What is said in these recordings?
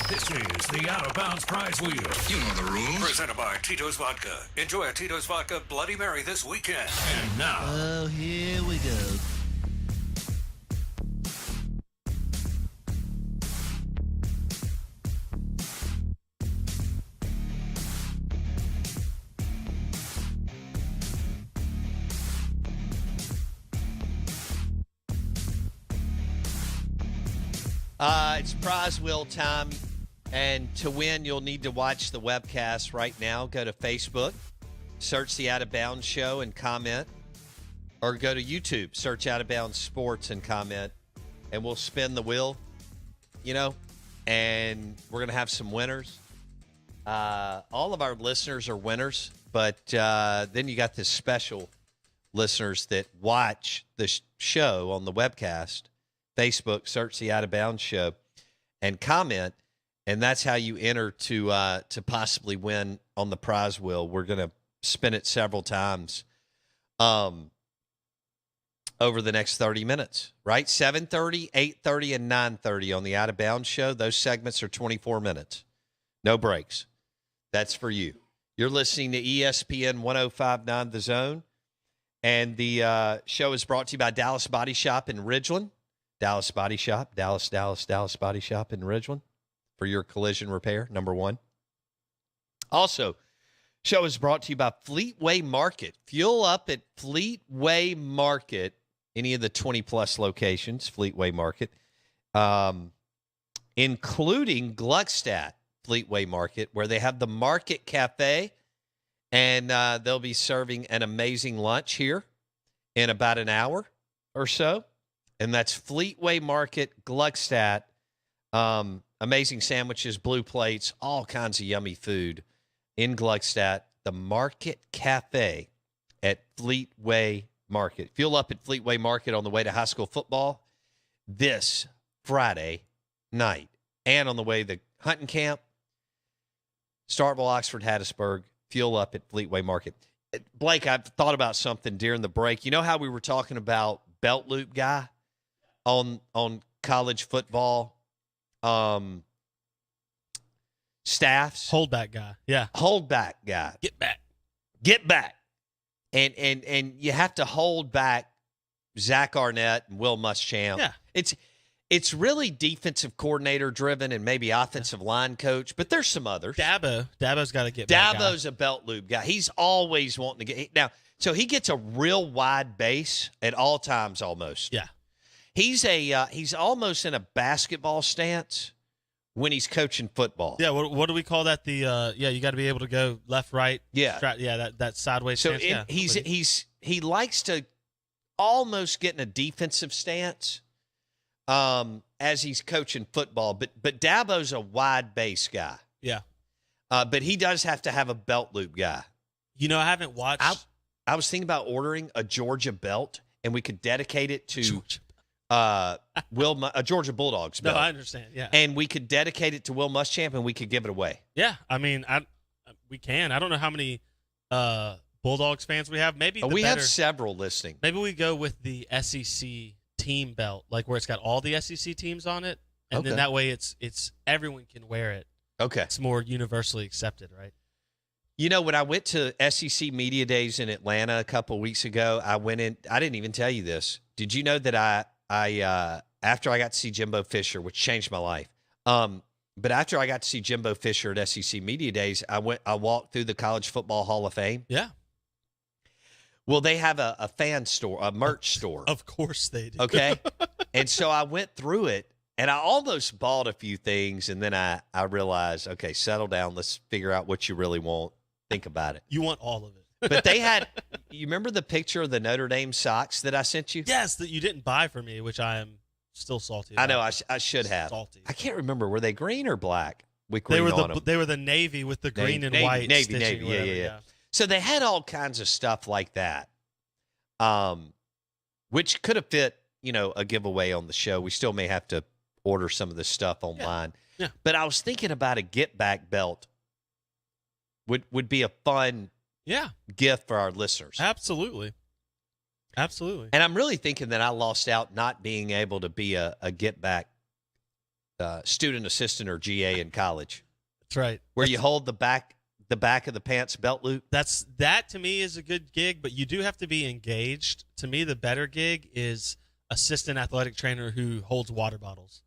This is the Out of Bounds Prize Wheel. You know the rules. Presented by Tito's Vodka. Enjoy a Tito's Vodka Bloody Mary this weekend. And now. Oh, here we go. It's prize wheel time, and to win, you'll need to watch the webcast right now. Go to Facebook, search the Out of Bounds Show and comment, or go to YouTube, search Out of Bounds Sports and comment, and we'll spin the wheel, and we're going to have some winners. All of our listeners are winners, but then you got this special listeners that watch the show on the webcast. Facebook, search the Out of Bounds Show and comment, and that's how you enter to possibly win on the prize wheel. We're going to spin it several times over the next 30 minutes, right? 7:30, 8:30, and 9:30 on the Out of Bounds Show. Those segments are 24 minutes. No breaks. That's for you. You're listening to ESPN 105.9 The Zone, and the show is brought to you by Dallas Body Shop in Ridgeland. Dallas Body Shop, Dallas Body Shop in Ridgeland for your collision repair, number one. Also, show is brought to you by Fleetway Market. Fuel up at Fleetway Market, any of the 20-plus locations, Fleetway Market, including Gluckstadt Fleetway Market, where they have the Market Cafe, and they'll be serving an amazing lunch here in about an hour or so. And that's Fleetway Market, Gluckstadt. Amazing sandwiches, blue plates, all kinds of yummy food in Gluckstadt. The Market Cafe at Fleetway Market. Fuel up at Fleetway Market on the way to high school football this Friday night. And on the way to hunting camp, Starkville, Oxford, Hattiesburg. Fuel up at Fleetway Market. Blake, I've thought about something during the break. You know how we were talking about belt loop guy on college football staffs? Holdback guy. Yeah. Holdback guy. Get back. And you have to hold back Zach Arnett and Will Muschamp. Yeah. It's really defensive coordinator driven and maybe offensive line coach, but there's some others. Dabo's got to get back. Dabo's a belt loop guy. He's always wanting to get now. So he gets a real wide base at all times almost. Yeah. He's almost in a basketball stance when he's coaching football. Yeah, what do we call that? You got to be able to go left, right. Yeah, that sideways so stance. He likes to almost get in a defensive stance as he's coaching football. But Dabo's a wide base guy. Yeah, but he does have to have a belt loop guy. I haven't watched. I was thinking about ordering a Georgia belt, and we could dedicate it to Georgia Bulldogs belt. No, I understand. Yeah, and we could dedicate it to Will Muschamp, and we could give it away. Yeah, I mean, we can. I don't know how many Bulldogs fans we have. Maybe we have several listening. Maybe we go with the SEC team belt, like where it's got all the SEC teams on it, and then that way it's everyone can wear it. Okay, it's more universally accepted, right? When I went to SEC Media Days in Atlanta a couple weeks ago, I went in. I didn't even tell you this. Did you know that I after I got to see Jimbo Fisher, which changed my life, but after I got to see Jimbo Fisher at SEC Media Days, I walked through the College Football Hall of Fame. Yeah. Well, they have a fan store, a merch store. Of course they do. Okay. And so I went through it, and I almost bought a few things, and then I realized, okay, settle down. Let's figure out what you really want. Think about it. You want all of it. But they had – you remember the picture of the Notre Dame socks that I sent you? Yes, that you didn't buy for me, which I am still salty about. I know. I should have. Salty. I can't remember. Were they green or black? They were the navy with the green and white stitching. Yeah. So they had all kinds of stuff like that, which could have fit, a giveaway on the show. We still may have to order some of this stuff online. Yeah. But I was thinking about a get back belt would be a fun gift for our listeners. Absolutely. And I'm really thinking that I lost out not being able to be a get back student assistant or GA in college. That's right. Where you hold the back of the pants belt loop. That to me is a good gig, but you do have to be engaged. To me, the better gig is assistant athletic trainer who holds water bottles.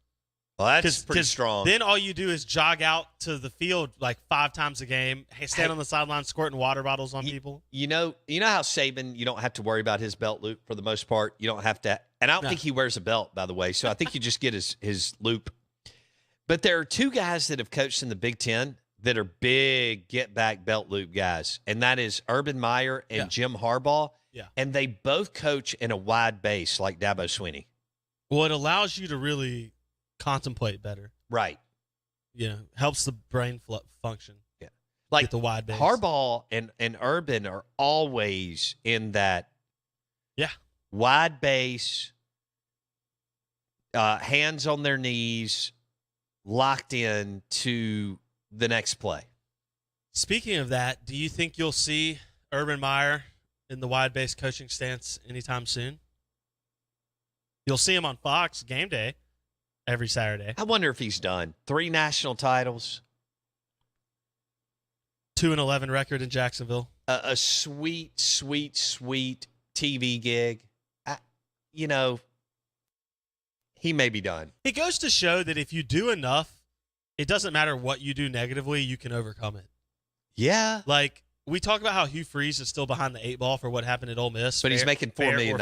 Well, that's pretty strong. Then all you do is jog out to the field like 5 times a game, stand on the sideline squirting water bottles on people. You know how Saban, you don't have to worry about his belt loop for the most part. You don't have to, and I don't think he wears a belt, by the way. So I think you just get his loop. But there are 2 guys that have coached in the Big Ten that are big get-back belt loop guys, and that is Urban Meyer and Jim Harbaugh. Yeah. And they both coach in a wide base like Dabo Swinney. Well, it allows you to really contemplate better. Right. Helps the brain function. Yeah. Like get the wide base. Harbaugh and Urban are always in that wide base, hands on their knees, locked in to the next play. Speaking of that, do you think you'll see Urban Meyer in the wide base coaching stance anytime soon? You'll see him on Fox game day every Saturday. I wonder if he's done. 3 national titles. 2-11 record in Jacksonville. A sweet, sweet, sweet TV gig. He may be done. It goes to show that if you do enough, it doesn't matter what you do negatively, you can overcome it. Yeah. Like, we talk about how Hugh Freeze is still behind the 8 ball for what happened at Ole Miss. But he's making $4 million.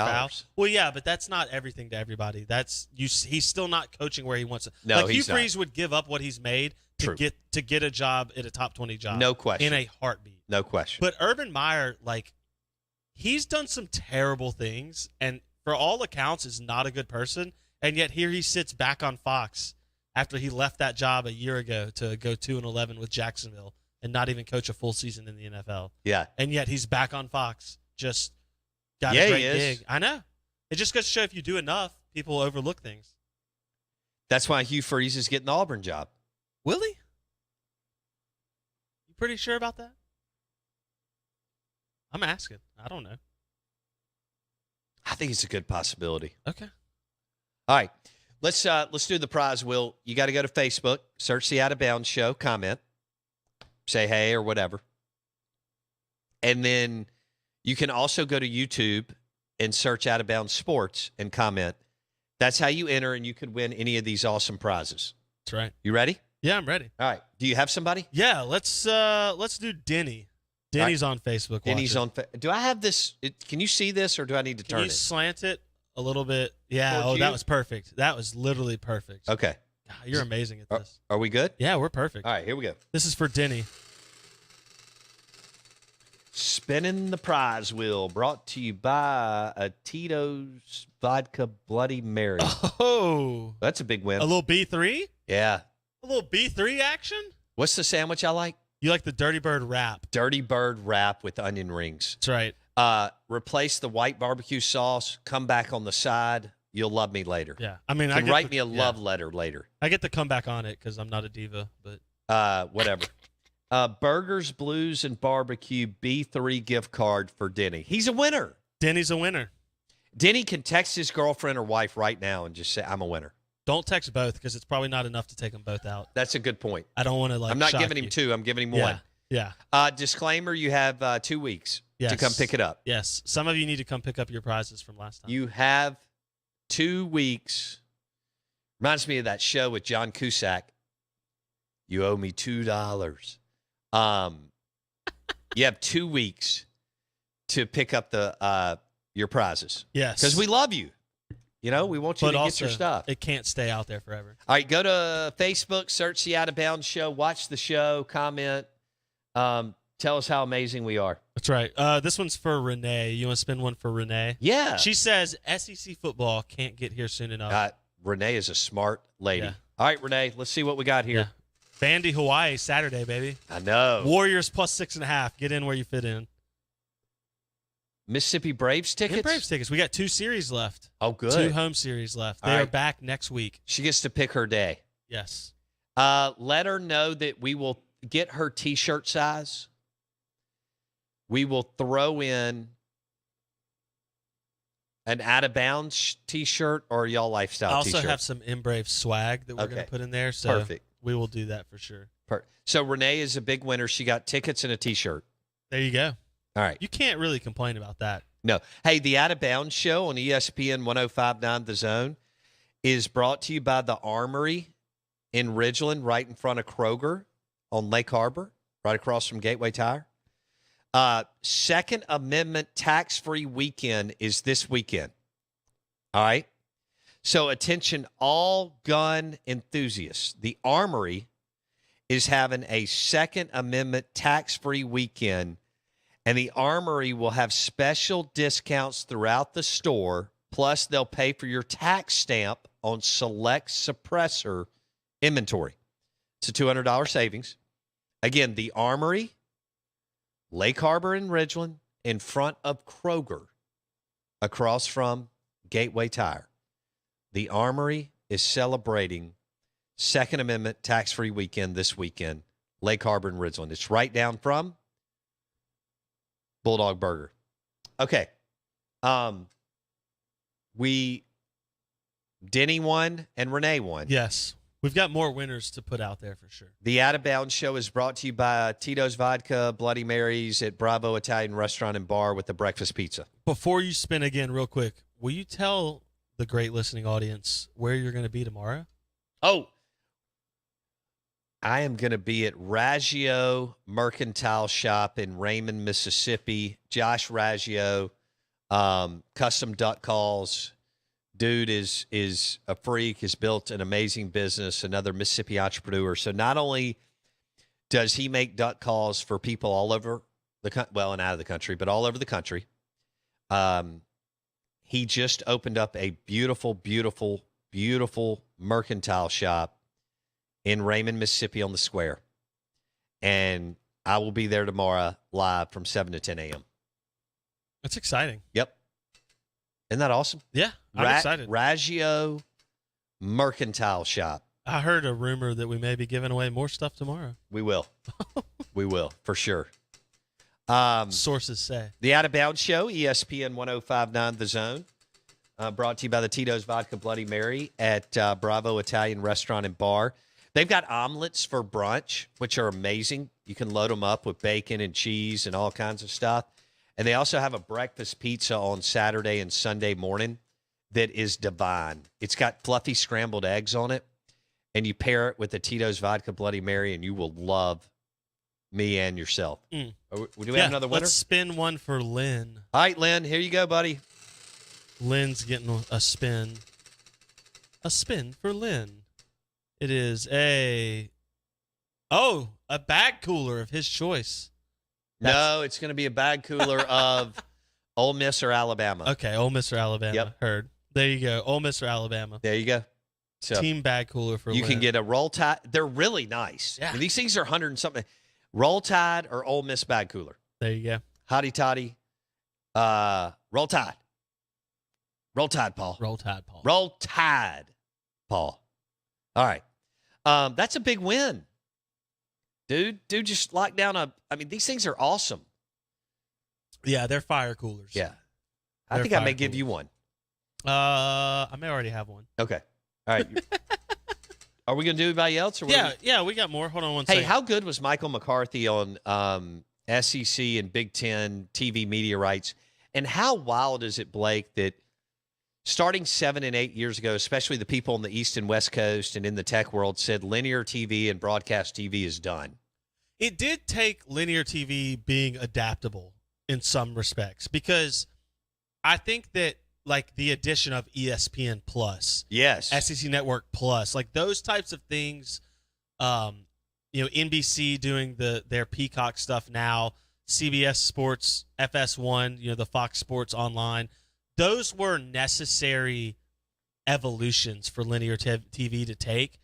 Well, yeah, but that's not everything to everybody. He's still not coaching where he wants to. No, Hugh he's Freeze would give up what he's made to get a job at a top 20 job. No question. In a heartbeat. No question. But Urban Meyer, he's done some terrible things, and for all accounts is not a good person, and yet here he sits back on Fox after he left that job a year ago to go 2-11 with Jacksonville and not even coach a full season in the NFL. Yeah. And yet he's back on Fox. Just got a great gig. I know. It just goes to show if you do enough, people overlook things. That's why Hugh Freeze is getting the Auburn job. Will he? You pretty sure about that? I'm asking. I don't know. I think it's a good possibility. Okay. All right. Let's do the prize wheel. You got to go to Facebook, search the Out of Bounds Show, comment, say hey or whatever. And then you can also go to YouTube and search Out of Bounds Sports and comment. That's how you enter, and you could win any of these awesome prizes. That's right. You ready? Yeah, I'm ready. All right. Do you have somebody? Yeah, let's do Denny. Denny's on Facebook. Denny's on. Do I have this? Can you see this, or do I need to turn it? Can you slant it a little bit? Yeah. That was perfect. That was literally perfect. Okay. God, you're amazing at this. Are we good? Yeah, we're perfect. All right, here we go. This is for Denny. Spinning the prize wheel, brought to you by a Tito's Vodka Bloody Mary. Oh, that's a big win. A little B3? Yeah. A little B3 action? What's the sandwich I like? You like the Dirty Bird wrap. Dirty Bird wrap with onion rings. That's right. Replace the white barbecue sauce. Come back on the side. You'll love me later. Yeah. I mean, write me a love letter later. I get to come back on it because I'm not a diva, but whatever. Burgers, Blues, and Barbecue B3 gift card for Denny. He's a winner. Denny's a winner. Denny can text his girlfriend or wife right now and just say, I'm a winner. Don't text both because it's probably not enough to take them both out. That's a good point. I don't want to I'm not giving him 2. I'm giving him 1. Yeah. Disclaimer, you have 2 weeks to come pick it up. Yes. Some of you need to come pick up your prizes from last time. You have 2 weeks. Reminds me of that show with John Cusack. You owe me $2. You have 2 weeks to pick up your prizes. Yes. Because we love you. We want you to get your stuff. It can't stay out there forever. All right, go to Facebook, search the Out of Bounds Show, watch the show, comment, tell us how amazing we are. That's right. This one's for Renee. You want to spin one for Renee? Yeah. She says SEC football can't get here soon enough. Renee is a smart lady. Yeah. All right, Renee, let's see what we got here. Yeah. Vandy, Hawaii, Saturday, baby. I know. Warriors plus 6.5. Get in where you fit in. Mississippi Braves tickets? Braves tickets. We got 2 series left. Oh, good. 2 home series left. They are back next week. She gets to pick her day. Yes. Let her know that we will get her T-shirt size. We will throw in An out of bounds T-shirt or y'all lifestyle I also T-shirt? have some Embrave swag that we're going Okay. to put in there. So Perfect. we will do that for sure. So Renee is a big winner. She got tickets and a T-shirt. There you go. All right. You can't really complain about that. No. Hey, the Out of Bounds show on ESPN 105.9 The Zone is brought to you by the Armory in Ridgeland, right in front of Kroger on Lake Harbor, right across from Gateway Tire. Second Amendment tax-free weekend is this weekend. All right? So attention, all gun enthusiasts. The Armory is having a Second Amendment tax-free weekend, and the Armory will have special discounts throughout the store, plus they'll pay for your tax stamp on select suppressor inventory. It's a $200 savings. Again, the Armory, Lake Harbor in Ridgeland, in front of Kroger, across from Gateway Tire. The Armory is celebrating Second Amendment tax-free weekend this weekend, Lake Harbor and Ridgeland. It's right down from Bulldog Burger. Okay. Denny won and Renee won. Yes. We've got more winners to put out there for sure. The Out of Bounds show is brought to you by Tito's Vodka, Bloody Marys at Bravo Italian Restaurant and Bar with the breakfast pizza. Before you spin again, real quick, will you tell the great listening audience where you're going to be tomorrow? Oh, I am going to be at Raggio Mercantile Shop in Raymond, Mississippi. Josh Raggio, custom duck calls. Dude is a freak, has built an amazing business, another Mississippi entrepreneur. So not only does he make duck calls for people all over and out of the country, but all over the country. He just opened up a beautiful, beautiful, beautiful mercantile shop in Raymond, Mississippi on the square. And I will be there tomorrow live from 7 to 10 a.m. That's exciting. Yep. Isn't that awesome? Yeah, I'm excited. Raggio Mercantile Shop. I heard a rumor that we may be giving away more stuff tomorrow. We will. We will, for sure. Sources say. The Out of Bounds Show, ESPN 105.9 The Zone, brought to you by the Tito's Vodka Bloody Mary at Bravo Italian Restaurant and Bar. They've got omelets for brunch, which are amazing. You can load them up with bacon and cheese and all kinds of stuff. And they also have a breakfast pizza on Saturday and Sunday morning that is divine. It's got fluffy scrambled eggs on it, and you pair it with the Tito's Vodka Bloody Mary, and you will love me and yourself. Do we have another winner? Let's spin one for Lynn. All right, Lynn, here you go, buddy. Lynn's getting a spin. A spin for Lynn. It is a bag cooler of his choice. No, it's going to be a bag cooler of Ole Miss or Alabama. Okay, Ole Miss or Alabama. Yep. Heard. There you go. Ole Miss or Alabama. There you go. So Team bag cooler for you Lynn. can get a Roll Tide. They're really nice. Yeah. I mean, these things are 100 and something. Roll Tide or Ole Miss bag cooler. There you go. Hotty toddy. Roll Tide. Roll Tide, Paul. Roll Tide, Paul. Roll Tide, Paul. All right. That's a big win. Dude just locked down these things are awesome. Yeah, they're fire coolers. Yeah. I They're think I may fire give you coolers. one. I may already have one. Okay. All right. Are we going to do anybody else? Or Yeah, we got more. Hold on one Hey, second. how good was Michael McCarthy on SEC and Big Ten TV media rights? And how wild is it, Blake, that starting 7 and 8 years ago, especially the people on the East and West Coast and in the tech world said linear TV and broadcast TV is done? It did take linear TV being adaptable in some respects, because I think that like the addition of ESPN Plus, Yes. SEC Network Plus, like those types of things, NBC doing their Peacock stuff now, CBS Sports, FS1, the Fox Sports Online, those were necessary evolutions for linear TV to take.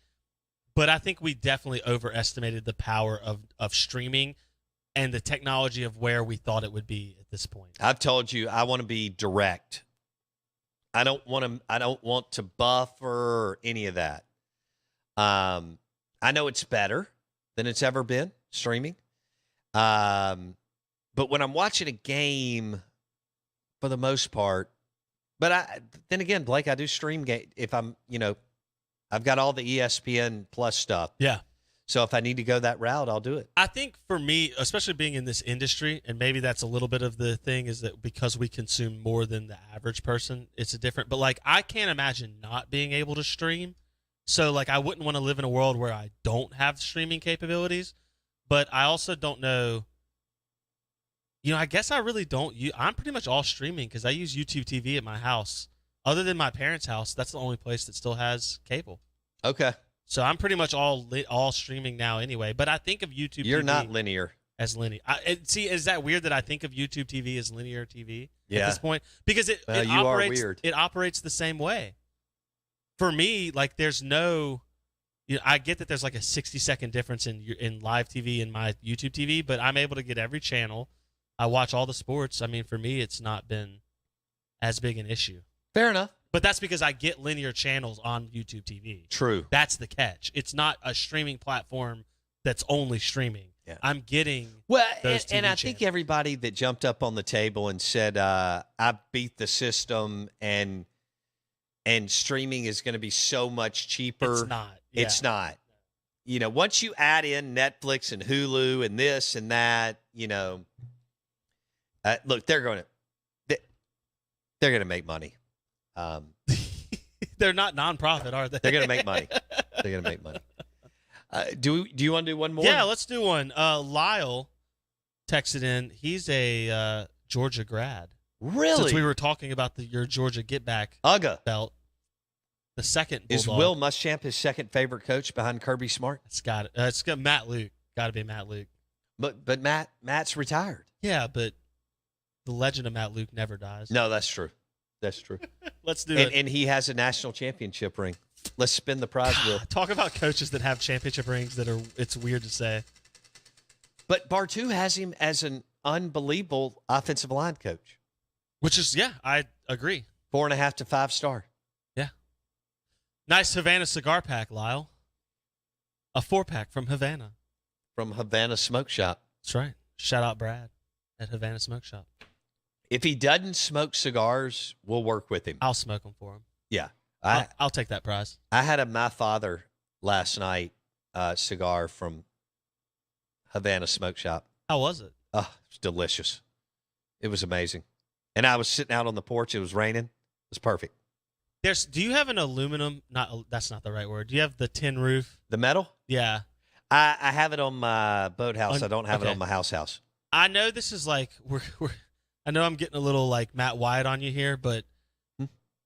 But I think we definitely overestimated the power of streaming and the technology of where we thought it would be at this point. I've told you I want to be direct. I don't want to buffer or any of that. I know it's better than it's ever been streaming. But when I'm watching a game, for the most part, But then again, Blake, I do stream game if I'm, I've got all the ESPN Plus stuff. Yeah. So if I need to go that route, I'll do it. I think for me, especially being in this industry, and maybe that's a little bit of the thing, is that because we consume more than the average person, it's a different. But like, I can't imagine not being able to stream. So like, I wouldn't want to live in a world where I don't have streaming capabilities. But I also don't know. I guess I really don't. I'm pretty much all streaming because I use YouTube TV at my house. Other than my parents' house, that's the only place that still has cable. Okay. So I'm pretty much all streaming now anyway. But I think of YouTube You're TV not linear. as linear. See, is that weird that I think of YouTube TV as linear TV Yeah. at this point? Because it you operates, are weird. It operates the same way. For me, like there's no, I get that there's like a 60-second difference in live TV and my YouTube TV, but I'm able to get every channel. I watch all the sports. I mean, for me, it's not been as big an issue. Fair enough. But that's because I get linear channels on YouTube TV. True. That's the catch. It's not a streaming platform that's only streaming. Yeah. I'm getting and those TV I think channels. everybody that jumped up on the table and said, I beat the system and streaming is going to be so much cheaper. It's not. Yeah. It's not. Once you add in Netflix and Hulu and this and that, look, they're going to make money. They're not nonprofit, are they? They're going to make money. They're going to make money. Do you want to do one more? Yeah, let's do one. Lyle texted in. He's a Georgia grad. Really? Since we were talking about your Georgia Get Back Ugga. belt, the second Is Bulldog. Will Muschamp his second favorite coach behind Kirby Smart? It's got Matt Luke. Got to be Matt Luke. But Matt's retired. Yeah, but the legend of Matt Luke never dies. No, that's true. That's true. Let's do it. And he has a national championship ring. Let's spin the prize wheel. Talk about coaches that have championship rings it's weird to say. But Bartu has him as an unbelievable offensive line coach. Which is, yeah, I agree. 4.5 to 5 star. Yeah. Nice Havana cigar pack, Lyle. A 4-pack from Havana. From Havana Smoke Shop. That's right. Shout out Brad at Havana Smoke Shop. If he doesn't smoke cigars, we'll work with him. I'll smoke them for him. Yeah. I'll take that prize. I had a My Father last night cigar from Havana Smoke Shop. How was it? Oh, it's delicious. It was amazing. And I was sitting out on the porch. It was raining. It was perfect. Do you have an aluminum? That's not the right word. Do you have the tin roof? The metal? Yeah. I have it on my boathouse. I don't have it okay. on my house. I know this is like I know I'm getting a little like Matt Wyatt on you here, but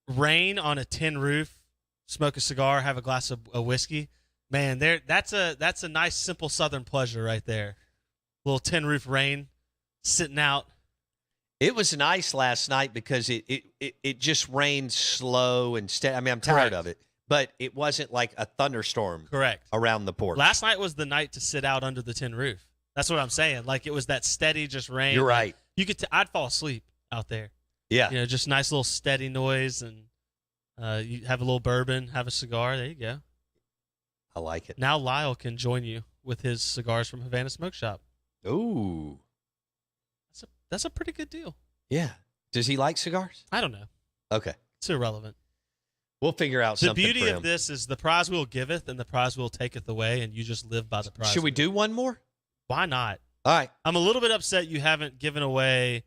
rain on a tin roof, smoke a cigar, have a glass of whiskey, man. That's a nice simple Southern pleasure right there. Little tin roof rain, sitting out. It was nice last night because it just rained slow and steady. I mean, I'm tired Correct. of it, but it wasn't like a thunderstorm Correct. around the porch. Last night was the night to sit out under the tin roof. That's what I'm saying. Like it was that steady, just rain. You're right. You could. I'd fall asleep out there. Yeah. Just nice little steady noise, and you have a little bourbon, have a cigar. There you go. I like it. Now Lyle can join you with his cigars from Havana Smoke Shop. Ooh. That's a pretty good deal. Yeah. Does he like cigars? I don't know. Okay. It's irrelevant. We'll figure out The something beauty for of him. this is the prize wheel giveth and the prize wheel taketh away, and you just live by the prize. Should we wheel. do one more? Why not? All right. I'm a little bit upset you haven't given away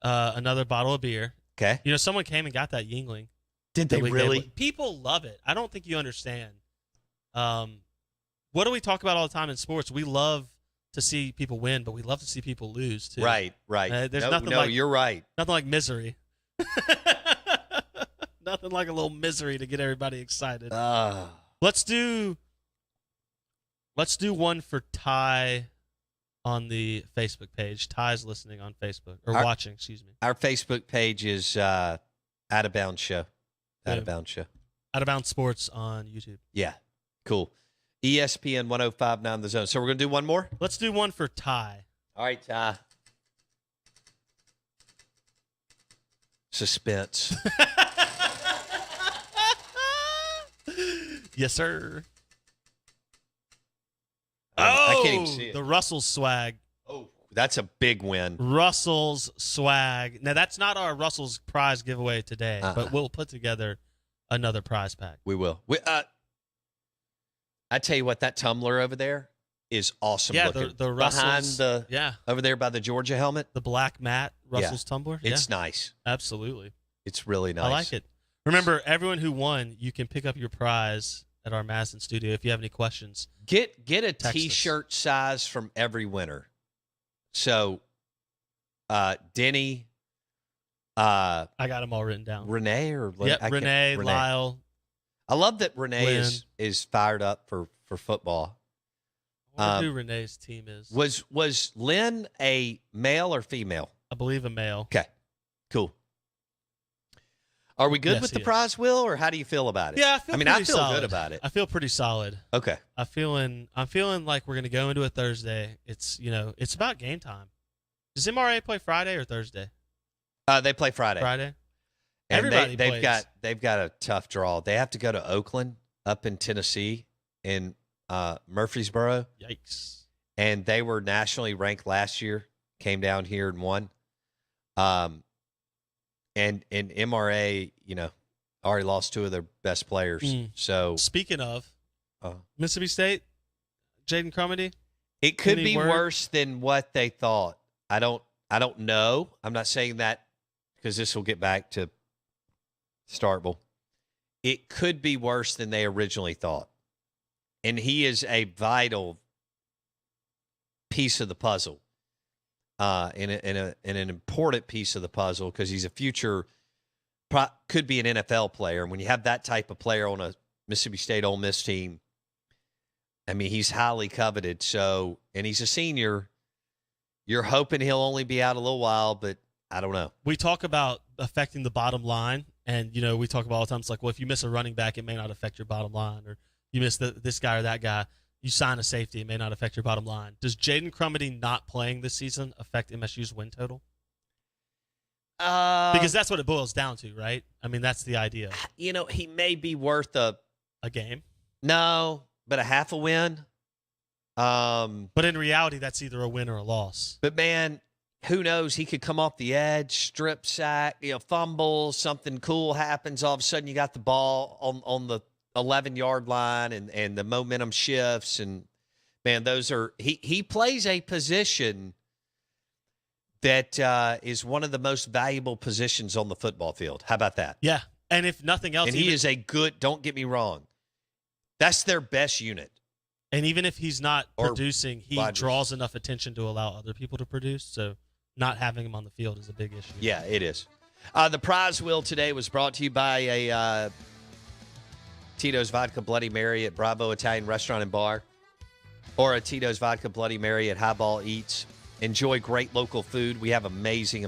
another bottle of beer. Okay. Someone came and got that Yingling. Did that they we gave really? away. People love it. I don't think you understand. What do we talk about all the time in sports? We love to see people win, but we love to see people lose too. Right. There's no, nothing no, like you're right. nothing like misery. Nothing like a little misery to get everybody excited. Let's do one for Ty on the Facebook page. Ty's listening on Facebook or watching, excuse me. Our Facebook page is Out of Bounds Show. Out of Bounds Show. Out of Bounds Sports on YouTube. Yeah. Cool. ESPN 105.9 The Zone. So we're going to do one more? Let's do one for Ty. All right, Ty. Suspense. Yes, sir. I can't even see it. The Russell swag. Oh, that's a big win. Russell's swag. Now, that's not our Russell's prize giveaway today, but we'll put together another prize pack. We will. I tell you what, that tumbler over there is awesome looking. The Russell's. Over there by the Georgia helmet. The black mat, Russell's tumbler. It's nice. Absolutely. It's really nice. I like it. Remember, everyone who won, you can pick up your prize at our Madison studio. If you have any questions, get a T-shirt size from every winner. So, Denny, I got them all written down. Renee Renee, Lyle. I love that Renee is fired up for football. I wonder who Renee's team is. Was Lynn a male or female? I believe a male. Okay, cool. Are we good with the prize, Will, or how do you feel about it? Yeah, I feel good about it. I feel pretty solid. Okay. I'm feeling like we're gonna go into a Thursday. It's it's about game time. Does MRA play Friday or Thursday? They play Friday. Friday. And Everybody plays. They've got a tough draw. They have to go to Oakland up in Tennessee in Murfreesboro. Yikes. And they were nationally ranked last year. Came down here and won. And MRA, already lost two of their best players. So speaking of Mississippi State, Jaden Crumedy, it could be worse than what they thought. I don't know. I'm not saying that because this will get back to Starkville. It could be worse than they originally thought. And he is a vital piece of the puzzle. In an important piece of the puzzle because he's a future, could be an NFL player. And when you have that type of player on a Mississippi State Ole Miss team, I mean, he's highly coveted. So, and he's a senior. You're hoping he'll only be out a little while, but I don't know. We talk about affecting the bottom line, and we talk about all the time. It's like, well, if you miss a running back, it may not affect your bottom line, or you miss this guy or that guy. You sign a safety, it may not affect your bottom line. Does Jaden Crumedy not playing this season affect MSU's win total? Because that's what it boils down to, right? I mean, that's the idea. He may be worth a game. No, but a half a win. But in reality, that's either a win or a loss. But man, who knows? He could come off the edge, strip sack, fumble, something cool happens. All of a sudden, you got the ball on the 11-yard line and the momentum shifts, and man, those are he plays a position that is one of the most valuable positions on the football field. How about that? Yeah, and if nothing else, and he is a good, don't get me wrong, that's their best unit. And even if he's not producing, he draws enough attention to allow other people to produce, so not having him on the field is a big issue. Yeah, it is. The prize wheel today was brought to you by a Tito's Vodka Bloody Mary at Bravo Italian Restaurant and Bar, or a Tito's Vodka Bloody Mary at Highball Eats. Enjoy great local food. We have amazing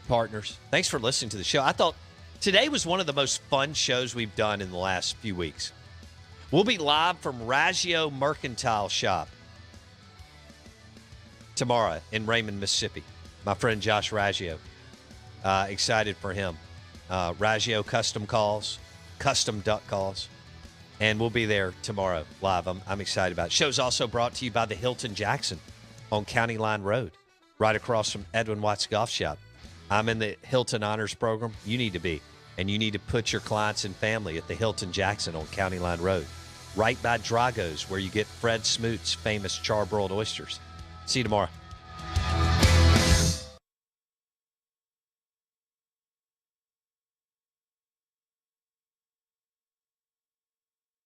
partners. Thanks for listening to the show. I thought today was one of the most fun shows we've done in the last few weeks. We'll be live from Raggio Mercantile Shop tomorrow in Raymond, Mississippi. My friend Josh Raggio. Excited for him. Raggio Custom Calls. Custom duck calls, and we'll be there tomorrow live. I'm excited about it. Show's also brought to you by the Hilton Jackson on County Line Road, right across from Edwin Watts Golf Shop. I'm in the Hilton Honors Program. You need to be, and you need to put your clients and family at the Hilton Jackson on County Line Road, right by Drago's, where you get Fred Smoot's famous charbroiled oysters. See you tomorrow.